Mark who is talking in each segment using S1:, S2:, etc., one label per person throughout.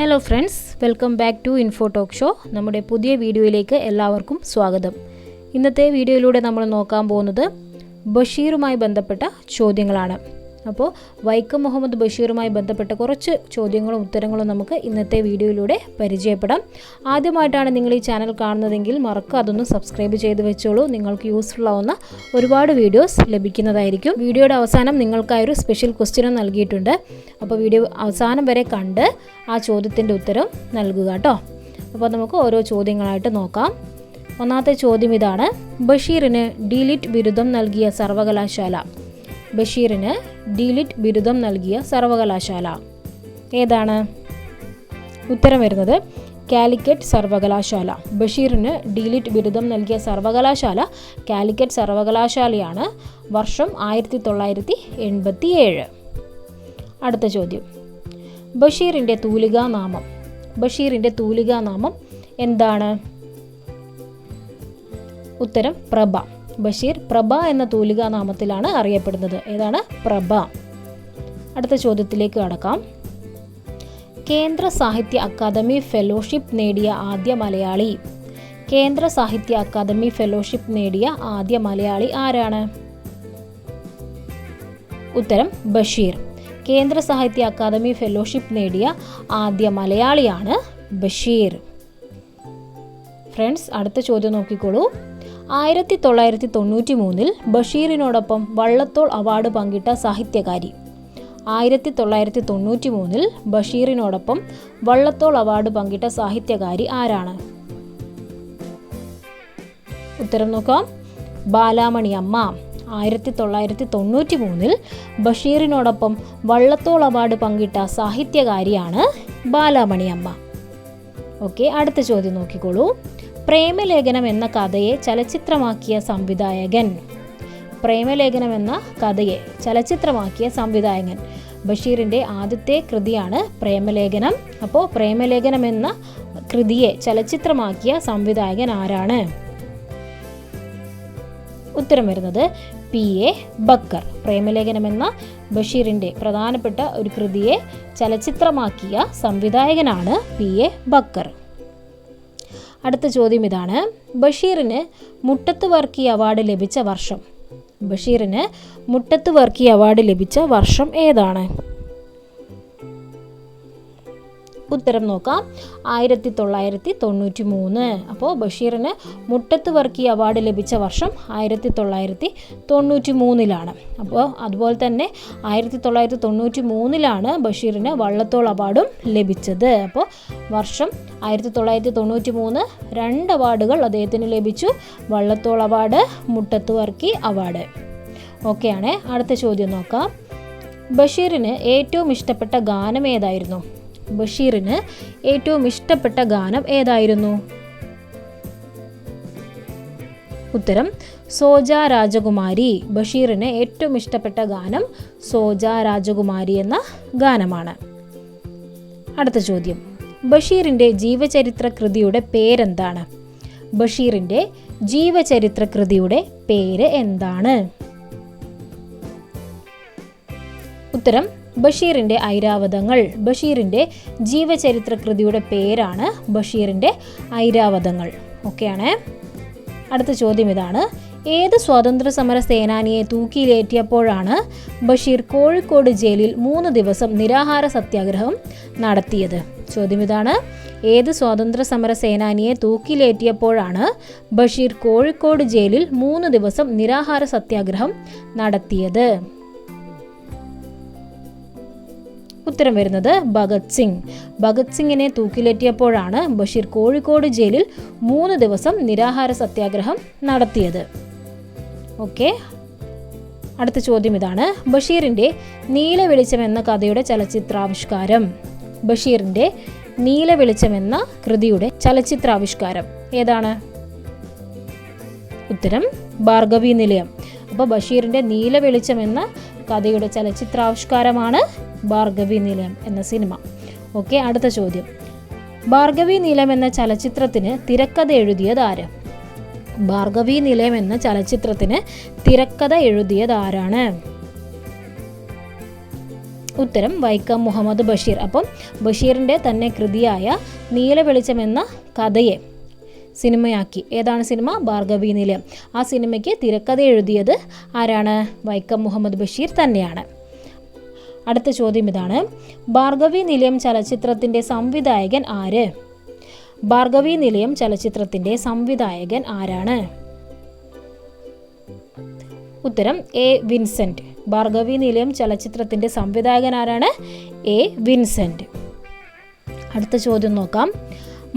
S1: Hello friends, welcome back to info talk show. നമ്മുടെ പുതിയ വീഡിയോയിലേക്ക് എല്ലാവർക്കും സ്വാഗതം. ഇന്നത്തെ വീഡിയോയിലൂടെ നമ്മൾ നോക്കാൻ പോകുന്നത് ബഷീറുമായി ബന്ധപ്പെട്ട ചോദ്യങ്ങളാണ്. അപ്പോൾ വൈക്കം മുഹമ്മദ് ബഷീറുമായി ബന്ധപ്പെട്ട കുറച്ച് ചോദ്യങ്ങളും ഉത്തരങ്ങളും നമുക്ക് ഇന്നത്തെ വീഡിയോയിലൂടെ പരിചയപ്പെടാം. ആദ്യമായിട്ടാണ് നിങ്ങൾ ഈ ചാനൽ കാണുന്നതെങ്കിൽ അതൊന്ന് സബ്സ്ക്രൈബ് ചെയ്ത് വെച്ചോളൂ. നിങ്ങൾക്ക് യൂസ്ഫുൾ ആവുന്ന ഒരുപാട് വീഡിയോസ് ലഭിക്കുന്നതായിരിക്കും. വീഡിയോയുടെ അവസാനം നിങ്ങൾക്കായൊരു സ്പെഷ്യൽ ക്വസ്റ്റ്യനും നൽകിയിട്ടുണ്ട്. അപ്പോൾ വീഡിയോ അവസാനം വരെ കണ്ട് ആ ചോദ്യത്തിൻ്റെ ഉത്തരം നൽകുക കേട്ടോ. അപ്പോൾ നമുക്ക് ഓരോ ചോദ്യങ്ങളായിട്ട് നോക്കാം. ഒന്നാമത്തെ ചോദ്യം ഇതാണ്: ബഷീറിന് ഡിലിറ്റ് ബിരുദം നൽകിയ സർവകലാശാല. ബഷീറിന് ഡിലിറ്റ് ബിരുദം നൽകിയ സർവകലാശാല ഏതാണ്? ഉത്തരം വരുന്നത് കാലിക്കറ്റ് സർവകലാശാല. ബഷീറിന് ഡിലിറ്റ് ബിരുദം നൽകിയ സർവകലാശാല കാലിക്കറ്റ് സർവകലാശാലയാണ്. വർഷം 1987. അടുത്ത ചോദ്യം: ബഷീറിൻ്റെ തൂലികാനാമം. ബഷീറിൻ്റെ തൂലികാനാമം എന്താണ്? ഉത്തരം പ്രഭ. ബഷീർ പ്രഭ എന്ന തൂലികാനാമത്തിലാണ് അറിയപ്പെടുന്നത്. ഏതാണ്? പ്രഭ. അടുത്ത ചോദ്യത്തിലേക്ക് കടക്കാം. കേന്ദ്ര സാഹിത്യ അക്കാദമി ഫെലോഷിപ്പ് നേടിയ ആദ്യ മലയാളി. കേന്ദ്ര സാഹിത്യ അക്കാദമി ഫെലോഷിപ്പ് നേടിയ ആദ്യ മലയാളി ആരാണ്? ഉത്തരം ബഷീർ. കേന്ദ്ര സാഹിത്യ അക്കാദമി ഫെലോഷിപ്പ് നേടിയ ആദ്യ മലയാളിയാണ് ബഷീർ. ഫ്രണ്ട്സ്, അടുത്ത ചോദ്യം നോക്കിക്കോളൂ. 1993 ബഷീറിനോടൊപ്പം വള്ളത്തോൾ അവാർഡ് പങ്കിട്ട സാഹിത്യകാരി. 1993 ബഷീറിനോടൊപ്പം വള്ളത്തോൾ അവാർഡ് പങ്കിട്ട സാഹിത്യകാരി ആരാണ്? ഉത്തരം നോക്കാം. ബാലാമണി അമ്മ. 1993 ബഷീറിനോടൊപ്പം വള്ളത്തോൾ അവാർഡ് പങ്കിട്ട സാഹിത്യകാരിയാണ് ബാലാമണി അമ്മ. ഓക്കെ, അടുത്ത ചോദ്യം നോക്കിക്കോളൂ. പ്രേമലേഖനം എന്ന കഥയെ ചലച്ചിത്രമാക്കിയ സംവിധായകൻ. പ്രേമലേഖനം എന്ന കഥയെ ചലച്ചിത്രമാക്കിയ സംവിധായകൻ. ബഷീറിൻ്റെ ആദ്യത്തെ കൃതിയാണ് പ്രേമലേഖനം. അപ്പോൾ പ്രേമലേഖനം എന്ന കൃതിയെ ചലച്ചിത്രമാക്കിയ സംവിധായകൻ ആരാണ്? ഉത്തരം വരുന്നത് P.A. ബക്കർ. പ്രേമലേഖനം എന്ന ബഷീറിൻ്റെ പ്രധാനപ്പെട്ട ഒരു കൃതിയെ ചലച്ചിത്രമാക്കിയ സംവിധായകനാണ് P.A. ബക്കർ. അടുത്ത ചോദ്യം ഇതാണ്: ബഷീറിന് മുട്ടത്ത് വർക്കി അവാർഡ് ലഭിച്ച വർഷം. ബഷീറിന് മുട്ടത്ത് വർക്കി അവാർഡ് ലഭിച്ച വർഷം ഏതാണ്? ഉത്തരം നോക്കാം. 1993. അപ്പോൾ ബഷീറിന് മുട്ടത്ത് വർക്കി അവാർഡ് ലഭിച്ച വർഷം 1993. അപ്പോൾ അതുപോലെ തന്നെ 1993 ബഷീറിന് വള്ളത്തോൾ അവാർഡും ലഭിച്ചത്. അപ്പോൾ വർഷം 1993. 2 അവാർഡുകൾ അദ്ദേഹത്തിന് ലഭിച്ചു: വള്ളത്തോൾ അവാർഡ്, മുട്ടത്ത് വർക്കി അവാർഡ്. ഓക്കെയാണ്. അടുത്ത ചോദ്യം നോക്കാം. ബഷീറിന് ഏറ്റവും ഇഷ്ടപ്പെട്ട ഗാനം ഏതായിരുന്നു? ബഷീറിന് ഏറ്റവും ഇഷ്ടപ്പെട്ട ഗാനം ഏതായിരുന്നു? ഉത്തരം സോജ രാജകുമാരി. ബഷീറിന് ഏറ്റവും ഇഷ്ടപ്പെട്ട ഗാനം സോജ രാജകുമാരി എന്ന ഗാനമാണ്. അടുത്ത ചോദ്യം: ബഷീറിൻ്റെ ജീവചരിത്ര കൃതിയുടെ പേരെന്താണ്? ബഷീറിൻ്റെ ജീവചരിത്ര കൃതിയുടെ പേര് എന്താണ്? ഉത്തരം ബഷീറിൻ്റെ ഐരാവതങ്ങൾ. ബഷീറിൻ്റെ ജീവചരിത്ര കൃതിയുടെ പേരാണ് ബഷീറിൻ്റെ ഐരാവതങ്ങൾ. ഓക്കെയാണ്. അടുത്ത ചോദ്യം ഇതാണ്: ഏത് സ്വാതന്ത്ര്യ സമര സേനാനിയെ തൂക്കിലേറ്റിയപ്പോഴാണ് ബഷീർ കോഴിക്കോട് ജയിലിൽ 3 ദിവസം നിരാഹാര സത്യാഗ്രഹം നടത്തിയത്? ചോദ്യം ഇതാണ്: ഏത് സ്വാതന്ത്ര്യ സമര സേനാനിയെ തൂക്കിലേറ്റിയപ്പോഴാണ് ബഷീർ കോഴിക്കോട് ജയിലിൽ 3 ദിവസം നിരാഹാര സത്യാഗ്രഹം നടത്തിയത്? ഉത്തരം വരുന്നത് ഭഗത് സിംഗ്. ഭഗത് സിംഗിനെ തൂക്കിലേറ്റിയപ്പോഴാണ് ബഷീർ കോഴിക്കോട് ജയിലിൽ 3 ദിവസം നിരാഹാര സത്യാഗ്രഹം നടത്തിയത്. ഓക്കെ, അടുത്ത ചോദ്യം ഇതാണ്: ബഷീറിൻ്റെ നീല വെളിച്ചം എന്ന കഥയുടെ ചലച്ചിത്രാവിഷ്കാരം. ബഷീറിൻ്റെ നീല വെളിച്ചം എന്ന കൃതിയുടെ ചലച്ചിത്രാവിഷ്കാരം ഏതാണ്? ഉത്തരം ഭാർഗവീ നിലയം. അപ്പോൾ ബഷീറിൻ്റെ നീല വെളിച്ചം എന്ന കഥയുടെ ചലച്ചിത്രാവിഷ്കാരമാണ് ഭാർഗവീ നിലയം എന്ന സിനിമ. ഓക്കെ, അടുത്ത ചോദ്യം: ഭാർഗവീ നിലയം എന്ന ചലച്ചിത്രത്തിന് തിരക്കഥ എഴുതിയത് ആര്? ഭാർഗവീ നിലയം എന്ന ചലച്ചിത്രത്തിന് തിരക്കഥ എഴുതിയത് ആരാണ്? ഉത്തരം വൈക്കം മുഹമ്മദ് ബഷീർ. അപ്പം ബഷീറിൻ്റെ തന്നെ കൃതിയായ നീല വെളിച്ചം എന്ന കഥയെ സിനിമയാക്കി. ഏതാണ് സിനിമ? ഭാർഗവീ നിലയം. ആ സിനിമയ്ക്ക് തിരക്കഥ എഴുതിയത് ആരാണ്? വൈക്കം മുഹമ്മദ് ബഷീർ തന്നെയാണ്. അടുത്ത ചോദ്യം ഇതാണ്. ഭാർഗവീ നിലയം ചലച്ചിത്രത്തിൻ്റെ സംവിധായകൻ ആര്? ഭാർഗവീ നിലയം ചലച്ചിത്രത്തിൻ്റെ സംവിധായകൻ ആരാണ്? ഉത്തരം എ വിൻസെൻ്റ്. ഭാർഗവീ നിലയം ചലച്ചിത്രത്തിൻ്റെ സംവിധായകൻ ആരാണ്? A Vincent. അടുത്ത ചോദ്യം നോക്കാം.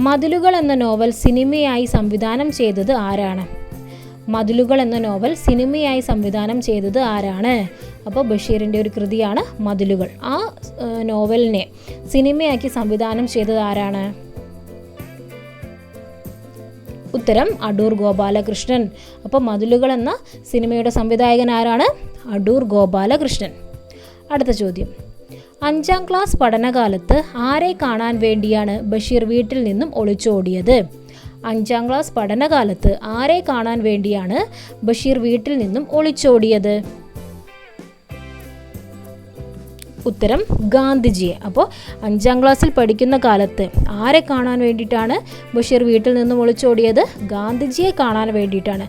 S1: മതിലുകൾ എന്ന നോവൽ സിനിമയായി സംവിധാനം ചെയ്തത് ആരാണ്? മതിലുകൾ എന്ന നോവൽ സിനിമയായി സംവിധാനം ചെയ്തത് ആരാണ്? അപ്പോൾ ബഷീറിൻ്റെ ഒരു കൃതിയാണ് മതിലുകൾ. ആ നോവലിനെ സിനിമയാക്കി സംവിധാനം ചെയ്തത് ആരാണ്? ഉത്തരം അടൂർ ഗോപാലകൃഷ്ണൻ. അപ്പോൾ മതിലുകൾ എന്ന സിനിമയുടെ സംവിധായകൻ ആരാണ്? അടൂർ ഗോപാലകൃഷ്ണൻ. അടുത്ത ചോദ്യം. 5ാം ക്ലാസ് പഠനകാലത്ത് ആരെ കാണാൻ വേണ്ടിയാണ് ബഷീർ വീട്ടിൽ നിന്നും ഒളിച്ചോടിയത്? 5ാം ക്ലാസ് പഠനകാലത്ത് ആരെ കാണാൻ വേണ്ടിയാണ് ബഷീർ വീട്ടിൽ നിന്നും ഒളിച്ചോടിയത്? ഉത്തരം ഗാന്ധിജിയെ. അപ്പോൾ 5ാം ക്ലാസ്സിൽ പഠിക്കുന്ന കാലത്ത് ആരെ കാണാൻ വേണ്ടിയിട്ടാണ് ബഷീർ വീട്ടിൽ നിന്നും ഒളിച്ചോടിയത്? ഗാന്ധിജിയെ കാണാൻ വേണ്ടിയിട്ടാണ്.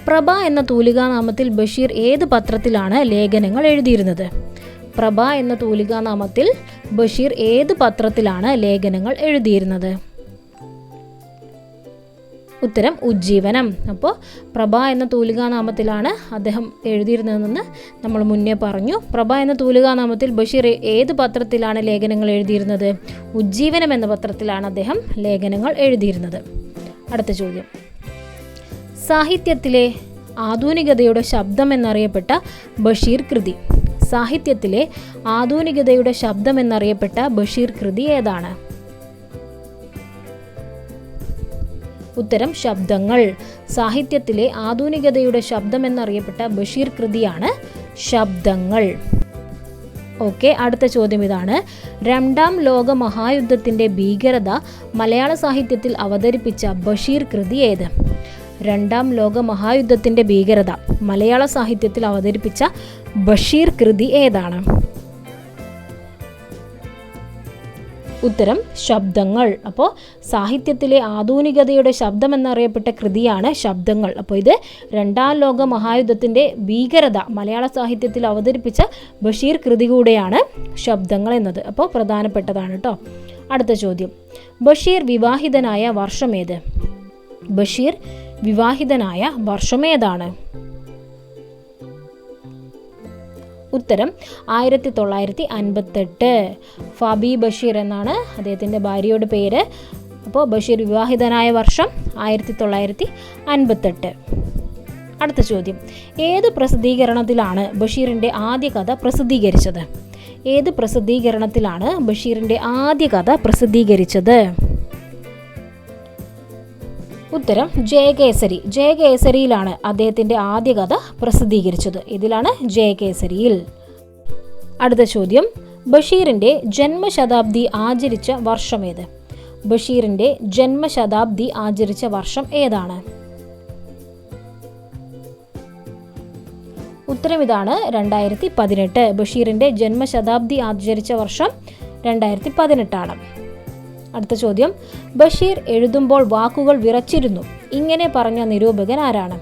S1: പ്രഭ എന്ന തൂലികാനാമത്തിൽ ബഷീർ ഏത് പത്രത്തിലാണ് ലേഖനങ്ങൾ എഴുതിയിരുന്നത്? പ്രഭ എന്ന തൂലികാനാമത്തിൽ ബഷീർ ഏത് പത്രത്തിലാണ് ലേഖനങ്ങൾ എഴുതിയിരുന്നത്? ഉത്തരം ഉജ്ജീവനം. അപ്പോൾ പ്രഭ എന്ന തൂലികാനാമത്തിലാണ് അദ്ദേഹം എഴുതിയിരുന്നതെന്ന് നമ്മൾ മുന്നേ പറഞ്ഞു. പ്രഭ എന്ന തൂലികാനാമത്തിൽ ബഷീർ ഏത് പത്രത്തിലാണ് ലേഖനങ്ങൾ എഴുതിയിരുന്നത്? ഉജ്ജീവനം എന്ന പത്രത്തിലാണ് അദ്ദേഹം ലേഖനങ്ങൾ എഴുതിയിരുന്നത്. അടുത്ത ചോദ്യം. സാഹിത്യത്തിലെ ആധുനികതയുടെ ശബ്ദം എന്നറിയപ്പെട്ട ബഷീർ കൃതി. സാഹിത്യത്തിലെ ആധുനികതയുടെ ശബ്ദം എന്നറിയപ്പെട്ട ബഷീർ കൃതി ഏതാണ്? ഉത്തരം ശബ്ദങ്ങൾ. സാഹിത്യത്തിലെ ആധുനികതയുടെ ശബ്ദം എന്നറിയപ്പെട്ട ബഷീർ കൃതിയാണ് ശബ്ദങ്ങൾ. ഓക്കെ, അടുത്ത ചോദ്യം ഇതാണ്. 2ാം ലോക മഹായുദ്ധത്തിൻ്റെ ഭീകരത മലയാള സാഹിത്യത്തിൽ അവതരിപ്പിച്ച ബഷീർ കൃതി ഏത്? 2ാം ലോക മഹായുദ്ധത്തിൻ്റെ ഭീകരത മലയാള സാഹിത്യത്തിൽ അവതരിപ്പിച്ച ബഷീർ കൃതി ഏതാണ്? ഉത്തരം ശബ്ദങ്ങൾ. അപ്പോൾ സാഹിത്യത്തിലെ ആധുനികതയുടെ ശബ്ദം എന്നറിയപ്പെട്ട കൃതിയാണ് ശബ്ദങ്ങൾ. അപ്പോൾ ഇത് 2ാം ലോക മഹായുദ്ധത്തിൻ്റെ ഭീകരത മലയാള സാഹിത്യത്തിൽ അവതരിപ്പിച്ച ബഷീർ കൃതി കൂടെയാണ് ശബ്ദങ്ങൾ എന്നത്. അപ്പോൾ പ്രധാനപ്പെട്ടതാണ് കേട്ടോ. അടുത്ത ചോദ്യം. ബഷീർ വിവാഹിതനായ വർഷമേത്? ബഷീർ വിവാഹിതനായ വർഷമേതാണ്? ഉത്തരം 1958. ഫാബി ബഷീർ എന്നാണ് അദ്ദേഹത്തിൻ്റെ ഭാര്യയുടെ പേര്. അപ്പോൾ ബഷീർ വിവാഹിതനായ വർഷം 1958. അടുത്ത ചോദ്യം. ഏത് പ്രസിദ്ധീകരണത്തിലാണ് ബഷീറിൻ്റെ ആദ്യ കഥ പ്രസിദ്ധീകരിച്ചത്? ഏത് പ്രസിദ്ധീകരണത്തിലാണ് ബഷീറിൻ്റെ ആദ്യ കഥ പ്രസിദ്ധീകരിച്ചത്? ഉത്തരം ജയകേസരി. ജയകേസരിയിലാണ് അദ്ദേഹത്തിൻ്റെ ആദ്യ കഥ പ്രസിദ്ധീകരിച്ചത്. ഇതിലാണ് ജയകേസരിയിൽ. അടുത്ത ചോദ്യം. ബഷീറിൻ്റെ ജന്മശതാബ്ദി ആചരിച്ച വർഷമേത്? ബഷീറിൻ്റെ ജന്മശതാബ്ദി ആചരിച്ച വർഷം ഏതാണ്? ഉത്തരം ഇതാണ് 2018. ബഷീറിൻ്റെ ജന്മശതാബ്ദി ആചരിച്ച വർഷം 2018 ആണ്. അടുത്ത ചോദ്യം. ബഷീർ എഴുതുമ്പോൾ വാക്കുകൾ വിറച്ചിരുന്നു ഇങ്ങനെ പറഞ്ഞ നിരൂപകൻ ആരാണ്?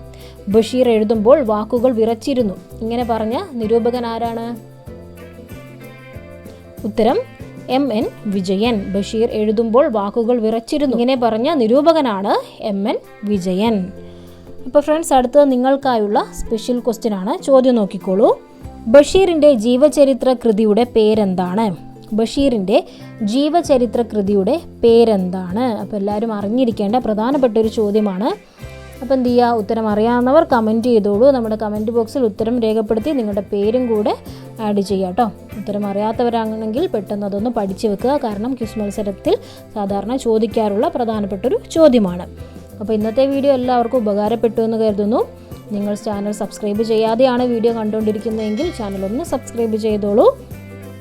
S1: ബഷീർ എഴുതുമ്പോൾ വാക്കുകൾ വിറച്ചിരുന്നു ഇങ്ങനെ പറഞ്ഞ നിരൂപകൻ ആരാണ്? ഉത്തരം MN വിജയൻ. ബഷീർ എഴുതുമ്പോൾ വാക്കുകൾ വിറച്ചിരുന്നു ഇങ്ങനെ പറഞ്ഞ നിരൂപകനാണ് MN വിജയൻ. അപ്പോൾ ഫ്രണ്ട്സ്, അടുത്തത് നിങ്ങൾക്കായുള്ള സ്പെഷ്യൽ ക്വസ്റ്റ്യൻ ആണ്. ചോദ്യം നോക്കിക്കോളൂ. ബഷീറിൻ്റെ ജീവചരിത്ര കൃതിയുടെ പേരെന്താണ്? ബഷീറിൻ്റെ ജീവചരിത്ര കൃതിയുടെ പേരെന്താണ്? അപ്പോൾ എല്ലാവരും അറിഞ്ഞിരിക്കേണ്ട പ്രധാനപ്പെട്ട ഒരു ചോദ്യമാണ്. അപ്പോൾ എന്ത് ചെയ്യുക, ഉത്തരം അറിയാവുന്നവർ കമൻറ്റ് ചെയ്തോളൂ. നമ്മുടെ കമൻറ്റ് ബോക്സിൽ ഉത്തരം രേഖപ്പെടുത്തി നിങ്ങളുടെ പേരും കൂടെ ആഡ് ചെയ്യുക കേട്ടോ. ഉത്തരം അറിയാത്തവരാണെങ്കിൽ പെട്ടെന്ന് അതൊന്ന് പഠിച്ചു വെക്കുക. കാരണം ക്വിസ് മത്സരത്തിൽ സാധാരണ ചോദിക്കാറുള്ള പ്രധാനപ്പെട്ടൊരു ചോദ്യമാണ്. അപ്പോൾ ഇന്നത്തെ വീഡിയോ എല്ലാവർക്കും ഉപകാരപ്പെട്ടു എന്ന് കരുതുന്നു. നിങ്ങൾ ചാനൽ സബ്സ്ക്രൈബ് ചെയ്യാതെയാണ് വീഡിയോ കണ്ടുകൊണ്ടിരിക്കുന്നതെങ്കിൽ ചാനൽ ഒന്ന് സബ്സ്ക്രൈബ് ചെയ്തോളൂ.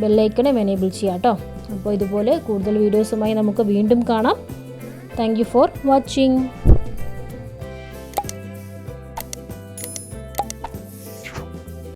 S1: ബെല്ലൈക്കണും എനേബിൾ ചെയ്യാം കേട്ടോ. അപ്പോൾ ഇതുപോലെ കൂടുതൽ വീഡിയോസുമായി നമുക്ക് വീണ്ടും കാണാം. Thank you for watching.